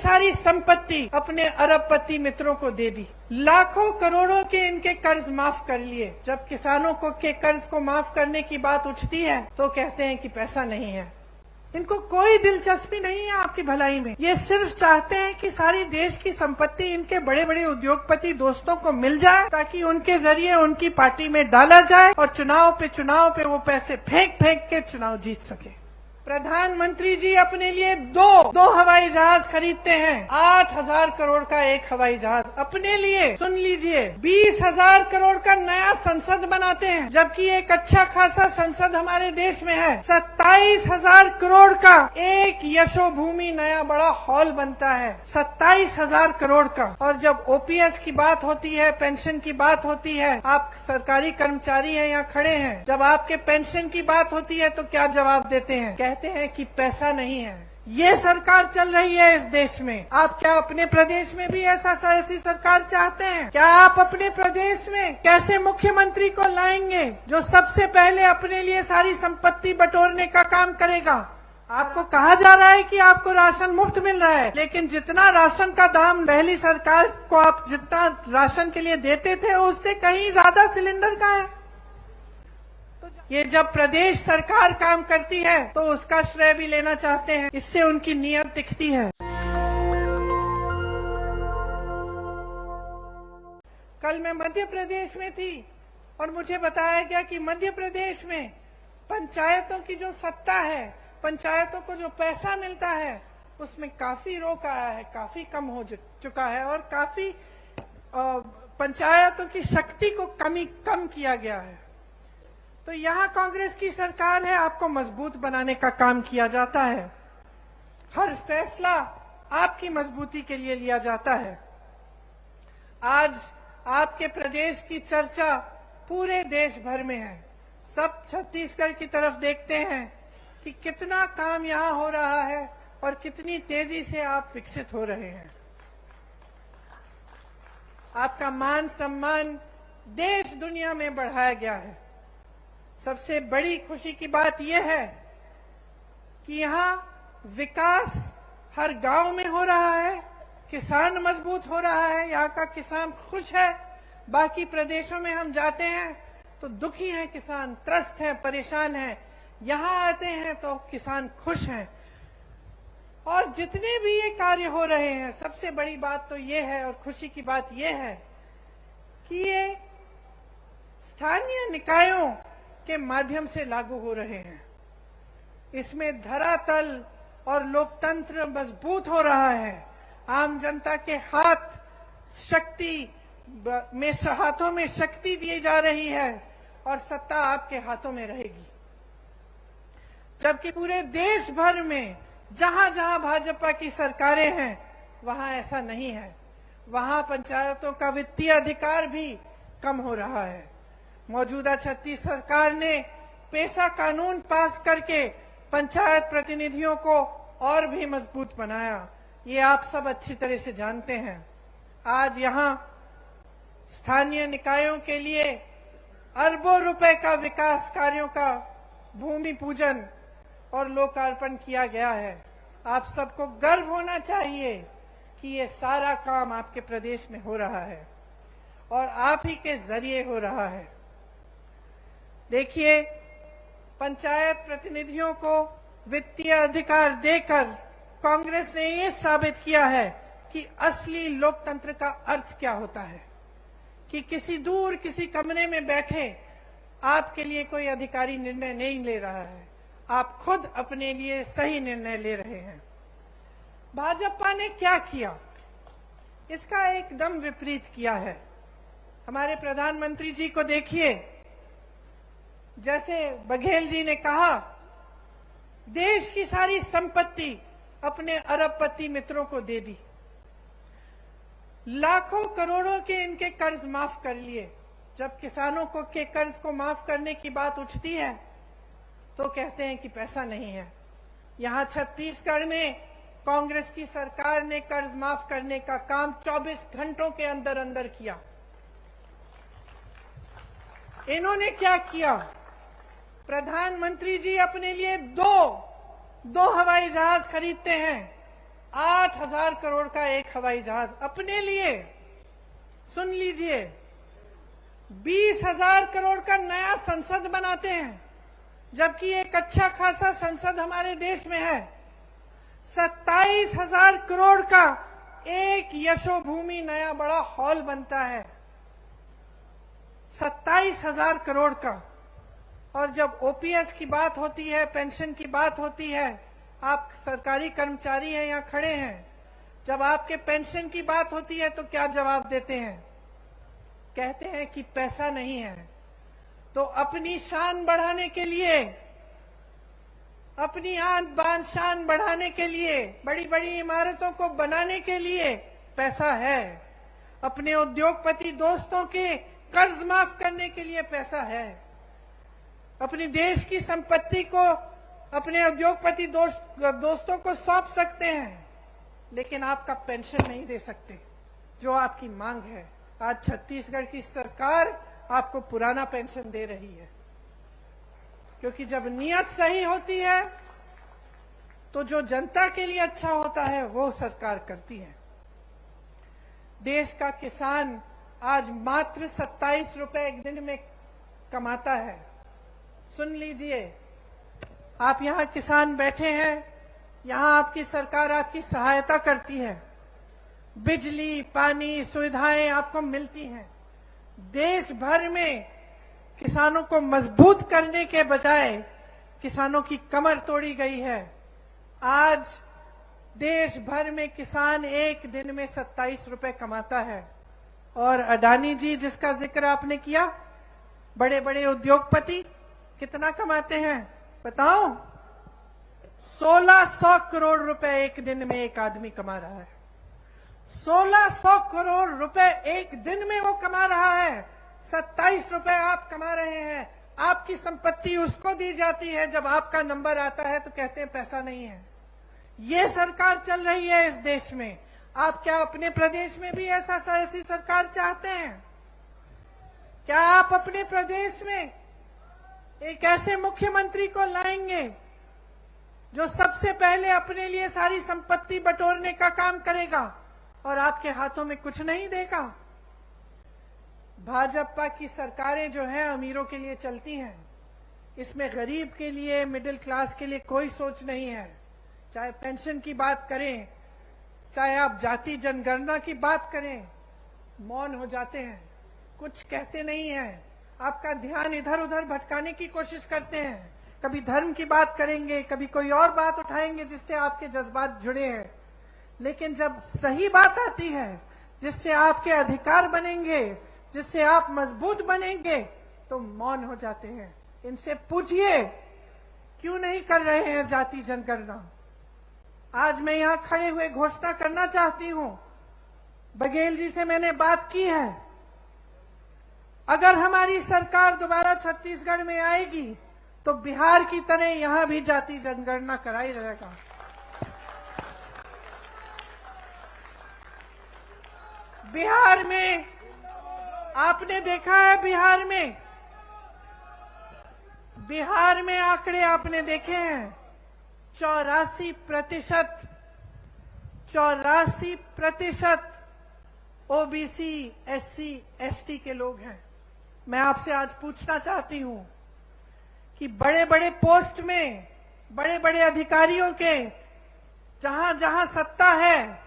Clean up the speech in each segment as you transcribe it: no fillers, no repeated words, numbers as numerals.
सारी संपत्ति अपने अरबपति मित्रों को दे दी। लाखों करोड़ों के इनके कर्ज माफ कर लिए। जब किसानों को के कर्ज को माफ करने की बात उठती है तो कहते हैं कि पैसा नहीं है। इनको कोई दिलचस्पी नहीं है आपकी भलाई में। ये सिर्फ चाहते हैं कि सारी देश की संपत्ति इनके बड़े बड़े उद्योगपति दोस्तों को मिल जाए, ताकि उनके जरिए उनकी पार्टी में डाला जाए और चुनाव पे वो पैसे फेंक फेंक के चुनाव जीत सके। प्रधानमंत्री जी अपने लिए दो हवाई जहाज खरीदते हैं। 8,000 करोड़ का एक हवाई जहाज अपने लिए। सुन लीजिए, 20,000 करोड़ का नया संसद बनाते हैं, जबकि एक अच्छा खासा संसद हमारे देश में है। 27,000 करोड़ का एक यशोभूमि नया बड़ा हॉल बनता है, 27,000 करोड़ का। और जब ओपीएस की बात होती है, पेंशन की बात होती है, आप सरकारी कर्मचारी हैं, यहाँ खड़े हैं, जब आपके पेंशन की बात होती है तो क्या जवाब देते हैं? कहते हैं कि पैसा नहीं है। ये सरकार चल रही है इस देश में। आप क्या अपने प्रदेश में भी ऐसी सरकार चाहते हैं? क्या आप अपने प्रदेश में कैसे मुख्यमंत्री को लाएंगे जो सबसे पहले अपने लिए सारी संपत्ति बटोरने का काम करेगा? आपको कहा जा रहा है कि आपको राशन मुफ्त मिल रहा है, लेकिन जितना राशन का दाम पहली सरकार को आप जितना राशन के लिए देते थे उससे कहीं ज्यादा सिलेंडर का है। ये जब प्रदेश सरकार काम करती है तो उसका श्रेय भी लेना चाहते हैं, इससे उनकी नीयत दिखती है। कल मैं मध्य प्रदेश में थी और मुझे बताया गया कि मध्य प्रदेश में पंचायतों की जो सत्ता है, पंचायतों को जो पैसा मिलता है, उसमें काफी रोक आया है, काफी कम हो चुका है और काफी पंचायतों की शक्ति को कम किया गया है। तो यहाँ कांग्रेस की सरकार है, आपको मजबूत बनाने का काम किया जाता है। हर फैसला आपकी मजबूती के लिए लिया जाता है। आज आपके प्रदेश की चर्चा पूरे देश भर में है। सब छत्तीसगढ़ की तरफ देखते हैं कि कितना काम यहाँ हो रहा है और कितनी तेजी से आप विकसित हो रहे हैं। आपका मान सम्मान देश दुनिया में बढ़ाया गया है। सबसे बड़ी खुशी की बात यह है कि यहाँ विकास हर गांव में हो रहा है, किसान मजबूत हो रहा है, यहाँ का किसान खुश है। बाकी प्रदेशों में हम जाते हैं तो दुखी हैं किसान, त्रस्त हैं, परेशान हैं। यहाँ आते हैं तो किसान खुश हैं। और जितने भी ये कार्य हो रहे हैं, सबसे बड़ी बात तो ये है और खुशी की बात ये है कि ये स्थानीय निकायों के माध्यम से लागू हो रहे हैं। इसमें धरातल और लोकतंत्र मजबूत हो रहा है। आम जनता के हाथों में शक्ति दी जा रही है और सत्ता आपके हाथों में रहेगी। जबकि पूरे देश भर में जहां जहां भाजपा की सरकारें हैं वहां ऐसा नहीं है। वहां पंचायतों का वित्तीय अधिकार भी कम हो रहा है। मौजूदा छत्तीस सरकार ने पेशा कानून पास करके पंचायत प्रतिनिधियों को और भी मजबूत बनाया। ये आप सब अच्छी तरह से जानते हैं। आज यहाँ स्थानीय निकायों के लिए अरबों रुपए का विकास कार्यों का भूमि पूजन और लोकार्पण किया गया है। आप सबको गर्व होना चाहिए कि ये सारा काम आपके प्रदेश में हो रहा है और आप ही के जरिए हो रहा है। देखिए, पंचायत प्रतिनिधियों को वित्तीय अधिकार देकर कांग्रेस ने ये साबित किया है कि असली लोकतंत्र का अर्थ क्या होता है, कि किसी कमरे में बैठे आपके लिए कोई अधिकारी निर्णय नहीं ले रहा है, आप खुद अपने लिए सही निर्णय ले रहे हैं। भाजपा ने क्या किया? इसका एकदम विपरीत किया है। हमारे प्रधानमंत्री जी को देखिए, जैसे बघेल जी ने कहा, देश की सारी संपत्ति अपने अरबपति मित्रों को दे दी। लाखों करोड़ों के इनके कर्ज माफ कर लिए। जब किसानों को के कर्ज को माफ करने की बात उठती है तो कहते हैं कि पैसा नहीं है। यहाँ छत्तीसगढ़ में कांग्रेस की सरकार ने कर्ज माफ करने का काम 24 घंटों के अंदर अंदर किया। इन्होंने क्या किया? प्रधानमंत्री जी अपने लिए दो हवाई जहाज खरीदते हैं। 8,000 करोड़ का एक हवाई जहाज अपने लिए। सुन लीजिए, 20,000 करोड़ का नया संसद बनाते हैं, जबकि एक अच्छा खासा संसद हमारे देश में है। 27,000 करोड़ का एक यशोभूमि नया बड़ा हॉल बनता है, 27,000 करोड़ का। और जब ओपीएस की बात होती है, पेंशन की बात होती है, आप सरकारी कर्मचारी हैं, यहाँ खड़े हैं, जब आपके पेंशन की बात होती है तो क्या जवाब देते हैं? कहते हैं कि पैसा नहीं है। तो अपनी शान बढ़ाने के लिए, अपनी आन बान शान बढ़ाने के लिए, बड़ी बड़ी इमारतों को बनाने के लिए पैसा है। अपने उद्योगपति दोस्तों के कर्ज माफ करने के लिए पैसा है। अपनी देश की संपत्ति को अपने उद्योगपति दोस्तों को सौंप सकते हैं, लेकिन आपका पेंशन नहीं दे सकते, जो आपकी मांग है। आज छत्तीसगढ़ की सरकार आपको पुराना पेंशन दे रही है, क्योंकि जब नियत सही होती है तो जो जनता के लिए अच्छा होता है वो सरकार करती है। देश का किसान आज मात्र 27 रुपए एक दिन में कमाता है। सुन लीजिए, आप यहाँ किसान बैठे हैं, यहाँ आपकी सरकार आपकी सहायता करती है, बिजली पानी सुविधाएं आपको मिलती हैं। देश भर में किसानों को मजबूत करने के बजाय किसानों की कमर तोड़ी गई है। आज देश भर में किसान एक दिन में 27 रुपए कमाता है। और अडानी जी, जिसका जिक्र आपने किया, बड़े बड़े उद्योगपति कितना कमाते हैं बताओ? 1600 करोड़ रुपए एक दिन में एक आदमी कमा रहा है। 1600 करोड़ रुपए एक दिन में वो कमा रहा है। 27 रुपए आप कमा रहे हैं। आपकी संपत्ति उसको दी जाती है, जब आपका नंबर आता है तो कहते हैं पैसा नहीं है। ये सरकार चल रही है इस देश में। आप क्या अपने प्रदेश में भी ऐसी सरकार चाहते हैं? क्या आप अपने प्रदेश में एक ऐसे मुख्यमंत्री को लाएंगे जो सबसे पहले अपने लिए सारी संपत्ति बटोरने का काम करेगा और आपके हाथों में कुछ नहीं देगा? भाजपा की सरकारें जो हैं अमीरों के लिए चलती हैं, इसमें गरीब के लिए, मिडिल क्लास के लिए कोई सोच नहीं है। चाहे पेंशन की बात करें, चाहे आप जाति जनगणना की बात करें, मौन हो जाते हैं, कुछ कहते नहीं हैं। आपका ध्यान इधर उधर भटकाने की कोशिश करते हैं। कभी धर्म की बात करेंगे, कभी कोई और बात उठाएंगे जिससे आपके जज्बात जुड़े हैं। लेकिन जब सही बात आती है, जिससे आपके अधिकार बनेंगे, जिससे आप मजबूत बनेंगे, तो मौन हो जाते हैं। इनसे पूछिए क्यों नहीं कर रहे हैं जाति जनगणना। आज मैं यहां खड़े हुए घोषणा करना चाहती हूं, बघेल जी से मैंने बात की है, अगर हमारी सरकार दोबारा छत्तीसगढ़ में आएगी तो बिहार की तरह यहां भी जाति जनगणना कराई जाएगा। बिहार में आपने देखा है, बिहार में आंकड़े आपने देखे हैं, 84% ओबीसी, एससी, एसटी के लोग हैं। मैं आपसे आज पूछना चाहती हूं कि बड़े बड़े पोस्ट में, बड़े बड़े अधिकारियों के जहां जहां सत्ता है,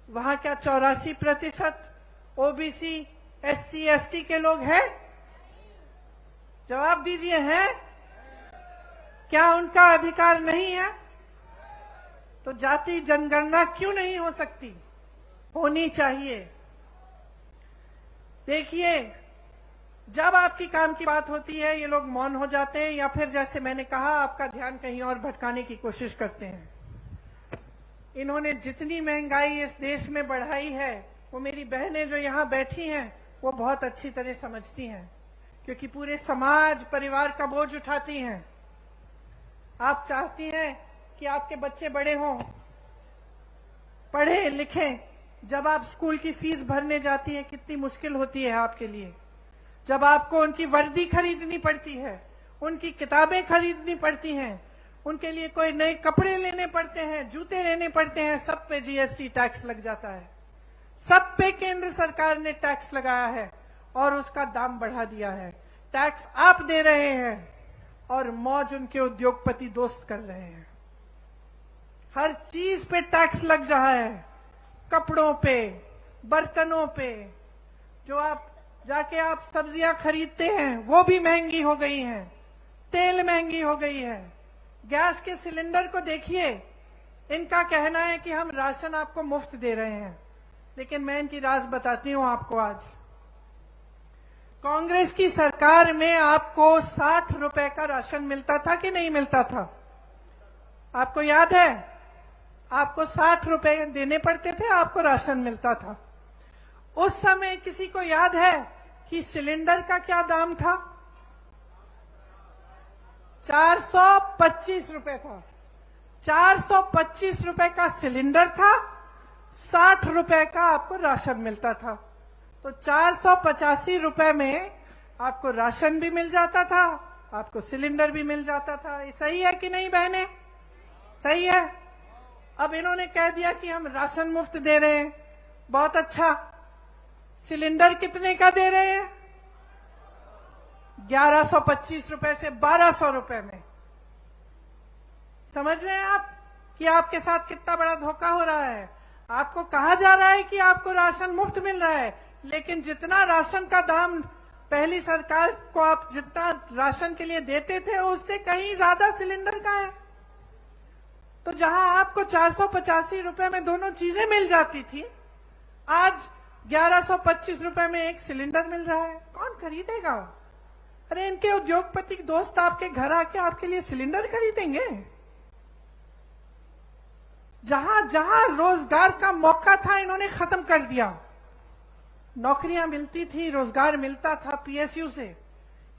वहां क्या 84% ओबीसी, एससी, एसटी के लोग हैं? जवाब दीजिए, हैं? क्या उनका अधिकार नहीं है? तो जाति जनगणना क्यों नहीं हो सकती? होनी चाहिए। देखिए, जब आपकी काम की बात होती है, ये लोग मौन हो जाते हैं, या फिर जैसे मैंने कहा, आपका ध्यान कहीं और भटकाने की कोशिश करते हैं। इन्होंने जितनी महंगाई इस देश में बढ़ाई है, वो मेरी बहनें जो यहाँ बैठी हैं, वो बहुत अच्छी तरह समझती हैं, क्योंकि पूरे समाज, परिवार का बोझ उठाती हैं। आप चाहती हैं कि आपके बच्चे बड़े हों, पढ़े लिखें। जब आप स्कूल की फीस भरने जाती हैं, कितनी मुश्किल होती है आपके लिए। जब आपको उनकी वर्दी खरीदनी पड़ती है, उनकी किताबें खरीदनी पड़ती हैं, उनके लिए कोई नए कपड़े लेने पड़ते हैं, जूते लेने पड़ते हैं, सब पे जीएसटी टैक्स लग जाता है। सब पे केंद्र सरकार ने टैक्स लगाया है और उसका दाम बढ़ा दिया है। टैक्स आप दे रहे हैं और मौज उनके उद्योगपति दोस्त कर रहे हैं। हर चीज पे टैक्स लग रहा है, कपड़ों पे, बर्तनों पे। जो आप जाके आप सब्जियां खरीदते हैं वो भी महंगी हो गई हैं, तेल महंगी हो गई है। गैस के सिलेंडर को देखिए, इनका कहना है कि हम राशन आपको मुफ्त दे रहे हैं, लेकिन मैं इनकी राज बताती हूं आपको। आज कांग्रेस की सरकार में आपको 60 रुपए का राशन मिलता था कि नहीं मिलता था? आपको याद है? आपको 60 रुपए देने पड़ते थे, आपको राशन मिलता था। उस समय किसी को याद है कि सिलेंडर का क्या दाम था? 425 रुपए था। 425 रुपए का सिलेंडर था, 60 रुपए का आपको राशन मिलता था। तो 485 रुपए में आपको राशन भी मिल जाता था, आपको सिलेंडर भी मिल जाता था। ये सही है कि नहीं बहने? सही है। अब इन्होंने कह दिया कि हम राशन मुफ्त दे रहे हैं, बहुत अच्छा। सिलेंडर कितने का दे रहे हैं? 1125 रुपए से 1200 रुपए में। समझ रहे हैं आप कि आपके साथ कितना बड़ा धोखा हो रहा है? आपको कहा जा रहा है कि आपको राशन मुफ्त मिल रहा है, लेकिन जितना राशन का दाम पहली सरकार को आप जितना राशन के लिए देते थे, उससे कहीं ज्यादा सिलेंडर का है। तो जहां आपको 485 रुपए में दोनों चीजें मिल जाती थी, आज 1125 रुपए में एक सिलेंडर मिल रहा है। कौन खरीदेगा? अरे इनके उद्योगपति दोस्त आपके घर आके आपके लिए सिलेंडर खरीदेंगे? जहां जहां रोजगार का मौका था, इन्होंने खत्म कर दिया। नौकरियां मिलती थी, रोजगार मिलता था पीएसयू से।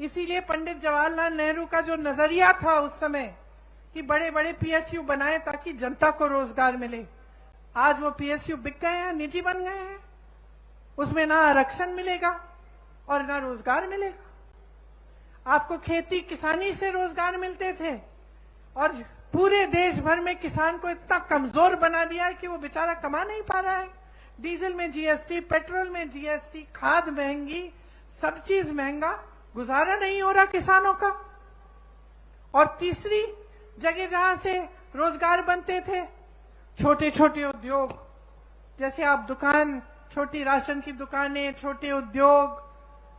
इसीलिए पंडित जवाहरलाल नेहरू का जो नजरिया था उस समय कि बड़े बड़े पीएसयू बनाए ताकि जनता को रोजगार मिले, आज वो पीएसयू बिक गए हैं, निजी बन गए हैं। उसमें ना आरक्षण मिलेगा और ना रोजगार मिलेगा। आपको खेती किसानी से रोजगार मिलते थे और पूरे देश भर में किसान को इतना कमजोर बना दिया है कि वो बेचारा कमा नहीं पा रहा है। डीजल में जीएसटी, पेट्रोल में जीएसटी, खाद महंगी, सब चीज महंगा, गुजारा नहीं हो रहा किसानों का। और तीसरी जगह जहां से रोजगार बनते थे, छोटे छोटे उद्योग, जैसे आप दुकान, छोटी राशन की दुकानें, छोटे उद्योग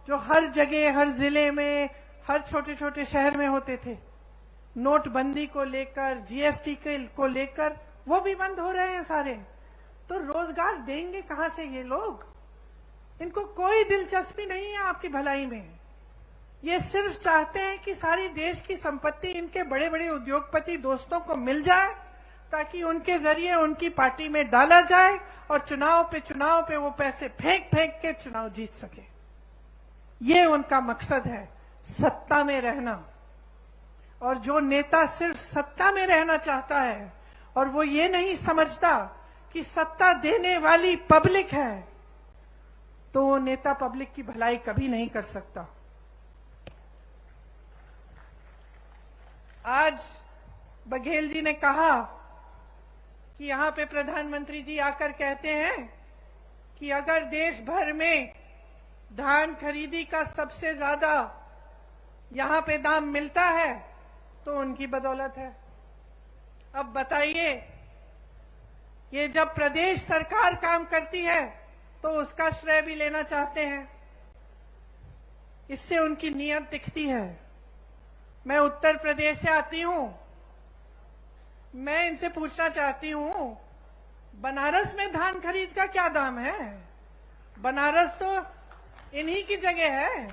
जो हर जगह, हर जिले में, हर छोटे छोटे शहर में होते थे, नोटबंदी को लेकर, जीएसटी को लेकर वो भी बंद हो रहे हैं सारे। तो रोजगार देंगे कहां से ये लोग? इनको कोई दिलचस्पी नहीं है आपकी भलाई में। ये सिर्फ चाहते हैं कि सारी देश की संपत्ति इनके बड़े बड़े उद्योगपति दोस्तों को मिल जाए, ताकि उनके जरिए उनकी पार्टी में डाला जाए और चुनाव पे वो पैसे फेंक फेंक के चुनाव जीत सके। ये उनका मकसद है, सत्ता में रहना। और जो नेता सिर्फ सत्ता में रहना चाहता है और वो ये नहीं समझता कि सत्ता देने वाली पब्लिक है, तो वो नेता पब्लिक की भलाई कभी नहीं कर सकता। आज बघेल जी ने कहा कि यहां पे प्रधानमंत्री जी आकर कहते हैं कि अगर देश भर में धान खरीदी का सबसे ज्यादा यहां पे दाम मिलता है तो उनकी बदौलत है। अब बताइए, ये जब प्रदेश सरकार काम करती है तो उसका श्रेय भी लेना चाहते हैं। इससे उनकी नीयत दिखती है। मैं उत्तर प्रदेश से आती हूं, मैं इनसे पूछना चाहती हूं, बनारस में धान खरीद का क्या दाम है? बनारस तो इन्हीं की जगह है,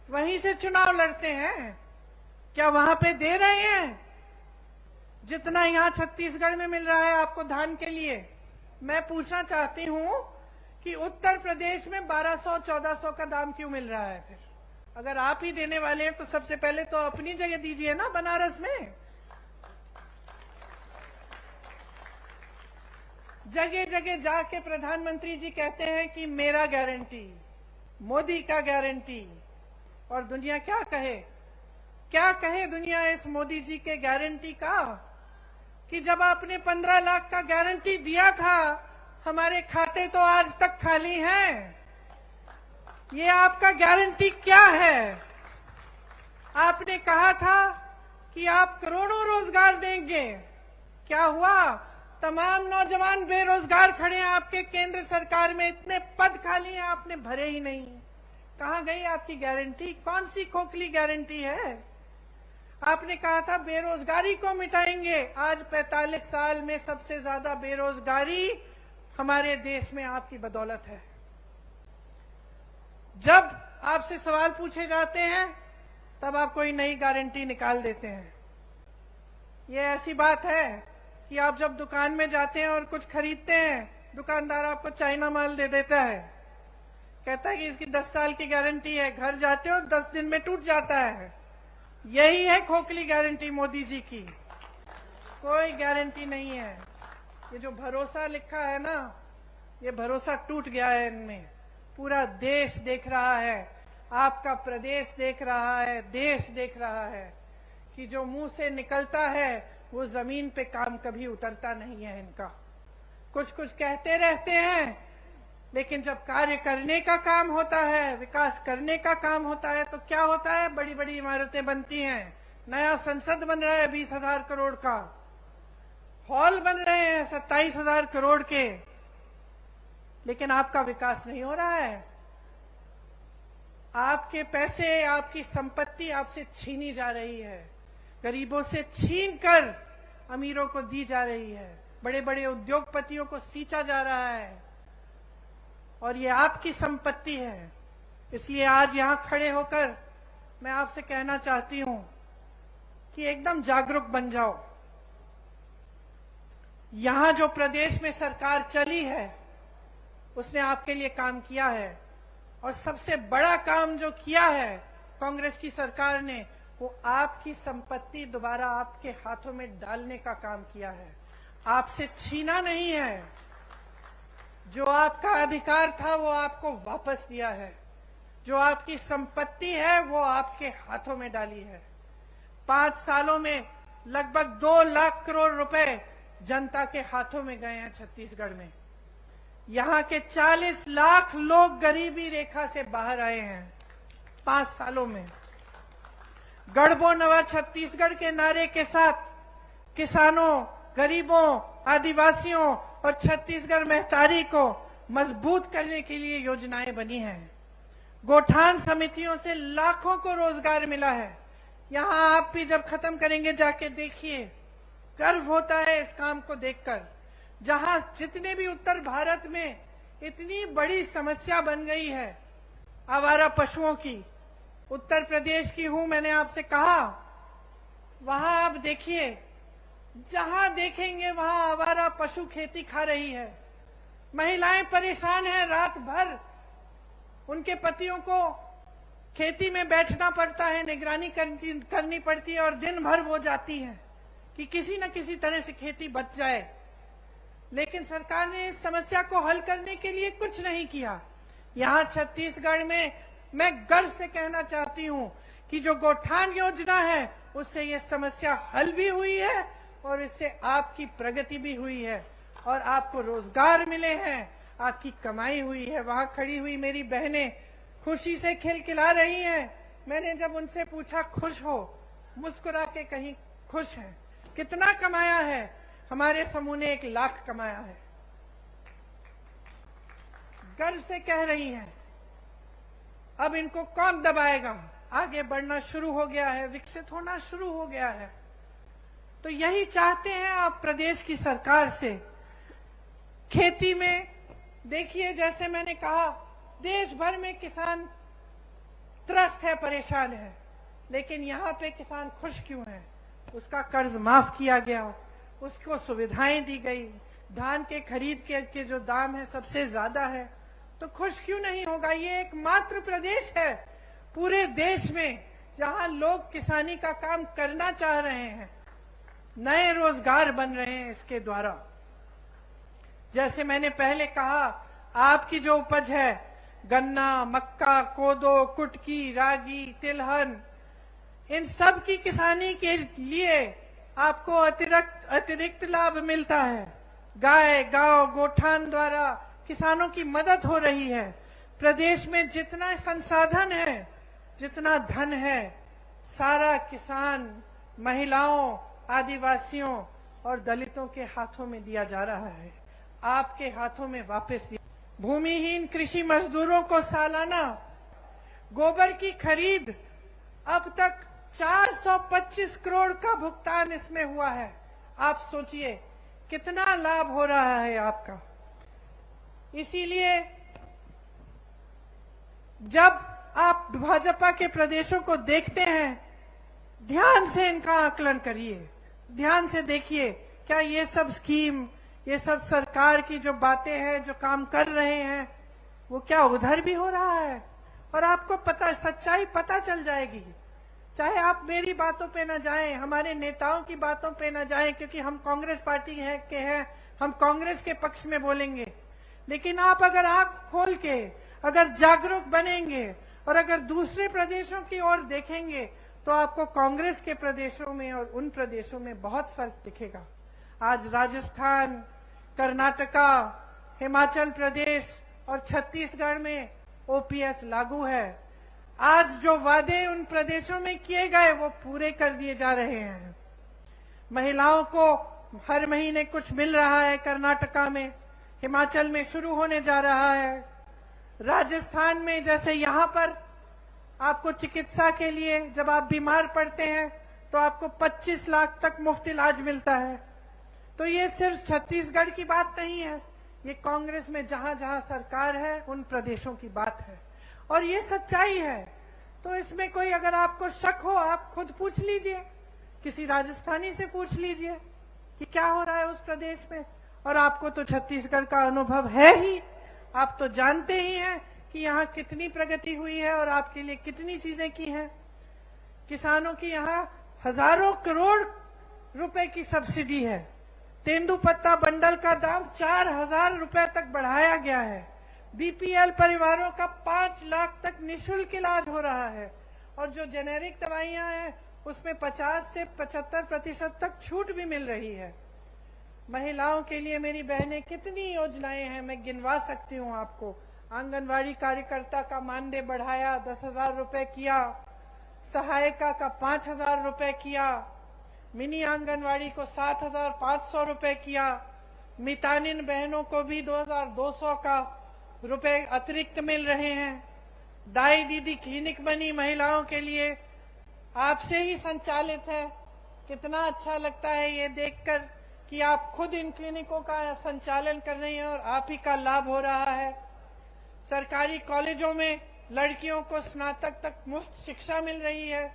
वहीं से चुनाव लड़ते हैं। क्या वहां पे दे रहे हैं जितना यहां छत्तीसगढ़ में मिल रहा है आपको धान के लिए? मैं पूछना चाहती हूं कि उत्तर प्रदेश में 1200-1400 का दाम क्यों मिल रहा है? फिर अगर आप ही देने वाले हैं तो सबसे पहले तो अपनी जगह दीजिए ना बनारस में। जगह जगह जाके प्रधानमंत्री जी कहते हैं कि मेरा गारंटी, मोदी का गारंटी, और दुनिया क्या कहे, क्या कहे दुनिया इस मोदी जी के गारंटी का, कि जब आपने 15 लाख का गारंटी दिया था, हमारे खाते तो आज तक खाली हैं। ये आपका गारंटी क्या है? आपने कहा था कि आप करोड़ों रोजगार देंगे, क्या हुआ? तमाम नौजवान बेरोजगार खड़े हैं आपके केंद्र सरकार में, इतने पद खाली हैं, आपने भरे ही नहीं। कहां गई आपकी गारंटी? कौन सी खोखली गारंटी है? आपने कहा था बेरोजगारी को मिटाएंगे, आज 45 साल में सबसे ज्यादा बेरोजगारी हमारे देश में आपकी बदौलत है। जब आपसे सवाल पूछे जाते हैं तब आप कोई नई गारंटी निकाल देते हैं। ये ऐसी बात है कि आप जब दुकान में जाते हैं और कुछ खरीदते हैं, दुकानदार आपको चाइना माल दे देता है, कहता है कि इसकी 10 साल की गारंटी है, घर जाते हो 10 दिन में टूट जाता है। यही है खोखली गारंटी मोदी जी की, कोई गारंटी नहीं है। ये जो भरोसा लिखा है ना, ये भरोसा टूट गया है इनमें। पूरा देश देख रहा है, आपका प्रदेश देख रहा है, देश देख रहा है कि जो मुंह से निकलता है वो जमीन पे काम कभी उतरता नहीं है इनका। कुछ कुछ कहते रहते हैं, लेकिन जब कार्य करने का काम होता है, विकास करने का काम होता है, तो क्या होता है? बड़ी बड़ी इमारतें बनती हैं, नया संसद बन रहा है 20,000 करोड़ का, हॉल बन रहे हैं 27,000 करोड़ के, लेकिन आपका विकास नहीं हो रहा है। आपके पैसे, आपकी संपत्ति आपसे छीनी जा रही है, गरीबों से छीन कर अमीरों को दी जा रही है, बड़े बड़े उद्योगपतियों को सींचा जा रहा है, और ये आपकी संपत्ति है। इसलिए आज यहां खड़े होकर मैं आपसे कहना चाहती हूं कि एकदम जागरूक बन जाओ। यहां जो प्रदेश में सरकार चली है उसने आपके लिए काम किया है, और सबसे बड़ा काम जो किया है कांग्रेस की सरकार ने, वो आपकी संपत्ति दोबारा आपके हाथों में डालने का काम किया है, आपसे छीना नहीं है। जो आपका अधिकार था वो आपको वापस दिया है, जो आपकी संपत्ति है वो आपके हाथों में डाली है। 5 सालों में लगभग 2 लाख करोड़ रुपए जनता के हाथों में गए हैं छत्तीसगढ़ में। यहाँ के 40 लाख लोग गरीबी रेखा से बाहर आए हैं 5 सालों में। गढ़बो नवा छत्तीसगढ़ के नारे के साथ किसानों, गरीबों, आदिवासियों और छत्तीसगढ़ महतारी को मजबूत करने के लिए योजनाएं बनी हैं। गोठान समितियों से लाखों को रोजगार मिला है। यहाँ आप भी जब खत्म करेंगे जाके देखिए, गर्व होता है इस काम को देखकर। जहां जितने भी उत्तर भारत में इतनी बड़ी समस्या बन गई है आवारा पशुओं की, उत्तर प्रदेश की हूं, मैंने आपसे कहा, वहां आप देखिए, जहां देखेंगे वहां आवारा पशु खेती खा रही है। महिलाएं परेशान हैं, रात भर उनके पतियों को खेती में बैठना पड़ता है, निगरानी करनी पड़ती है, और दिन भर वो जाती हैं कि किसी न किसी तरह से खेती बच जाए। लेकिन सरकार ने इस समस्या को हल करने के लिए कुछ नहीं किया। यहाँ छत्तीसगढ़ में मैं गर्व से कहना चाहती हूँ कि जो गोठान योजना है उससे ये समस्या हल भी हुई है, और इससे आपकी प्रगति भी हुई है, और आपको रोजगार मिले हैं, आपकी कमाई हुई है। वहां खड़ी हुई मेरी बहनें खुशी से खिलखिला रही हैं। मैंने जब उनसे पूछा खुश हो, मुस्कुरा के कहीं खुश हैं। कितना कमाया है? हमारे समूह ने 1 लाख कमाया है। गर्व से कह रही हैं। अब इनको कौन दबाएगा? आगे बढ़ना शुरू हो गया है, विकसित होना शुरू हो गया है। तो यही चाहते हैं आप प्रदेश की सरकार से। खेती में देखिए, जैसे मैंने कहा, देश भर में किसान त्रस्त है, परेशान है, लेकिन यहाँ पे किसान खुश क्यों है? उसका कर्ज माफ किया गया, उसको सुविधाएं दी गई, धान के खरीद के जो दाम है सबसे ज्यादा है, तो खुश क्यों नहीं होगा? ये एकमात्र प्रदेश है पूरे देश में जहां लोग किसानी का काम करना चाह रहे हैं, नए रोजगार बन रहे हैं इसके द्वारा। जैसे मैंने पहले कहा, आपकी जो उपज है, गन्ना, मक्का, कोदो, कुटकी, रागी, तिलहन, इन सब की किसानी के लिए आपको अतिरिक्त लाभ मिलता है। गाय, गांव, गोठान द्वारा किसानों की मदद हो रही है। प्रदेश में जितना संसाधन है, जितना धन है, सारा किसान, महिलाओं, आदिवासियों और दलितों के हाथों में दिया जा रहा है, आपके हाथों में वापस दिया। भूमिहीन कृषि मजदूरों को सालाना गोबर की खरीद अब तक 425 करोड़ का भुगतान इसमें हुआ है। आप सोचिए कितना लाभ हो रहा है आपका। इसीलिए जब आप भाजपा के प्रदेशों को देखते हैं, ध्यान से इनका आकलन करिए, ध्यान से देखिए क्या ये सब स्कीम, ये सब सरकार की जो बातें हैं, जो काम कर रहे हैं, वो क्या उधर भी हो रहा है। और आपको पता, सच्चाई पता चल जाएगी। चाहे आप मेरी बातों पे ना जाएं, हमारे नेताओं की बातों पे ना जाएं, क्योंकि हम कांग्रेस पार्टी के हैं, हम कांग्रेस के पक्ष में बोलेंगे। लेकिन आप अगर आंख खोल के अगर जागरूक बनेंगे और अगर दूसरे प्रदेशों की ओर देखेंगे तो आपको कांग्रेस के प्रदेशों में और उन प्रदेशों में बहुत फर्क दिखेगा। आज राजस्थान, कर्नाटका, हिमाचल प्रदेश और छत्तीसगढ़ में ओपीएस लागू है। आज जो वादे उन प्रदेशों में किए गए वो पूरे कर दिए जा रहे हैं। महिलाओं को हर महीने कुछ मिल रहा है कर्नाटका में, हिमाचल में शुरू होने जा रहा है। राजस्थान में जैसे यहाँ पर आपको चिकित्सा के लिए जब आप बीमार पड़ते हैं तो आपको 25 लाख तक मुफ्त इलाज मिलता है। तो ये सिर्फ छत्तीसगढ़ की बात नहीं है, ये कांग्रेस में जहां जहां सरकार है उन प्रदेशों की बात है और ये सच्चाई है। तो इसमें कोई अगर आपको शक हो, आप खुद पूछ लीजिए, किसी राजस्थानी से पूछ लीजिए कि क्या हो रहा है उस प्रदेश में। और आपको तो छत्तीसगढ़ का अनुभव है ही, आप तो जानते ही हैं कि यहाँ कितनी प्रगति हुई है और आपके लिए कितनी चीजें की हैं। किसानों की यहाँ हजारों करोड़ रुपए की सब्सिडी है। तेंदुपत्ता बंडल का दाम 4,000 रुपए तक बढ़ाया गया है। बीपीएल परिवारों का 5 लाख तक निःशुल्क इलाज हो रहा है और जो जेनेरिक दवाइयां हैं उसमें 50 से 75% तक छूट भी मिल रही है। महिलाओं के लिए मेरी बहनें कितनी योजनाएं हैं, मैं गिनवा सकती हूँ आपको। आंगनवाड़ी कार्यकर्ता का मानदेय बढ़ाया, 10,000 रुपए किया। सहायिका का 5,000 रुपए किया। मिनी आंगनवाड़ी को 7,500 रुपए किया। मितानिन बहनों को भी 2,200 का रुपए अतिरिक्त मिल रहे हैं। दाई दीदी क्लिनिक बनी महिलाओं के लिए, आपसे ही संचालित है। कितना अच्छा लगता है ये देखकर कि आप खुद इन क्लिनिकों का संचालन कर रही हैं और आप ही का लाभ हो रहा है। सरकारी कॉलेजों में लड़कियों को स्नातक तक मुफ्त शिक्षा मिल रही है।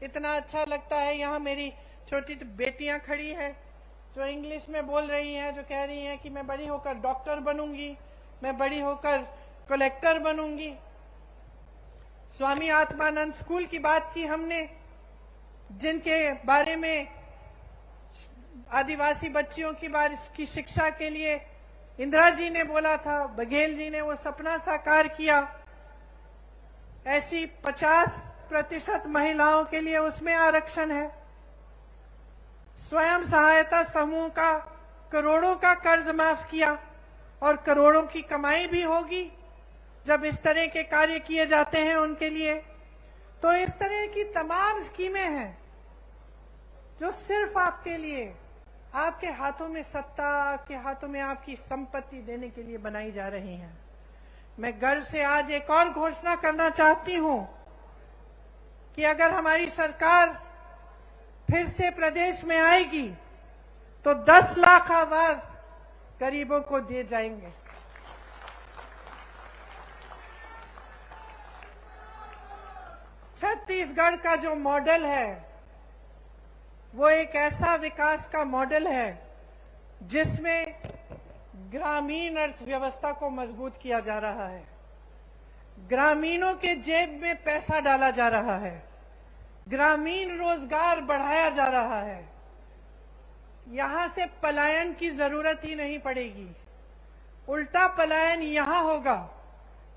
इतना अच्छा लगता है। यहाँ मेरी छोटी बेटियां खड़ी है जो इंग्लिश में बोल रही हैं, जो कह रही हैं कि मैं बड़ी होकर डॉक्टर बनूंगी, मैं बड़ी होकर कलेक्टर बनूंगी। स्वामी आत्मानंद स्कूल की बात की हमने, जिनके बारे में आदिवासी बच्चियों की शिक्षा के लिए इंदिरा जी ने बोला था, बघेल जी ने वो सपना साकार किया। ऐसी 50% महिलाओं के लिए उसमें आरक्षण है। स्वयं सहायता समूह का करोड़ों का कर्ज माफ किया और करोड़ों की कमाई भी होगी जब इस तरह के कार्य किए जाते हैं उनके लिए। तो इस तरह की तमाम स्कीमें हैं जो सिर्फ आपके लिए, आपके हाथों में सत्ता, आपके हाथों में आपकी संपत्ति देने के लिए बनाई जा रही हैं। मैं गर्व से आज एक और घोषणा करना चाहती हूं कि अगर हमारी सरकार फिर से प्रदेश में आएगी तो 10 लाख आवास गरीबों को दिए जाएंगे। छत्तीसगढ़ का जो मॉडल है वो एक ऐसा विकास का मॉडल है जिसमें ग्रामीण अर्थव्यवस्था को मजबूत किया जा रहा है। ग्रामीणों के जेब में पैसा डाला जा रहा है। ग्रामीण रोजगार बढ़ाया जा रहा है। यहां से पलायन की जरूरत ही नहीं पड़ेगी, उल्टा पलायन यहां होगा,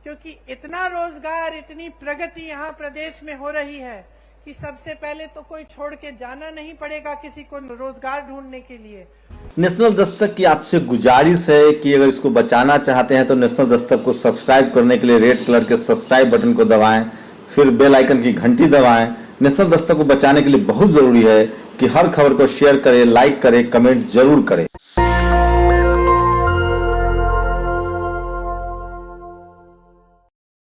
क्योंकि इतना रोजगार, इतनी प्रगति यहां प्रदेश में हो रही है कि सबसे पहले तो कोई छोड़ के जाना नहीं पड़ेगा किसी को रोजगार ढूंढने के लिए। नेशनल दस्तक की आपसे गुजारिश है कि अगर इसको बचाना चाहते हैं तो नेशनल दस्तक को सब्सक्राइब करने के लिए रेड कलर के सब्सक्राइब बटन को दबाएं, फिर बेल आइकन की घंटी दबाएं। नेशनल दस्तक को बचाने के लिए बहुत जरूरी है कि हर खबर को शेयर करें, लाइक करें, कमेंट जरूर करें।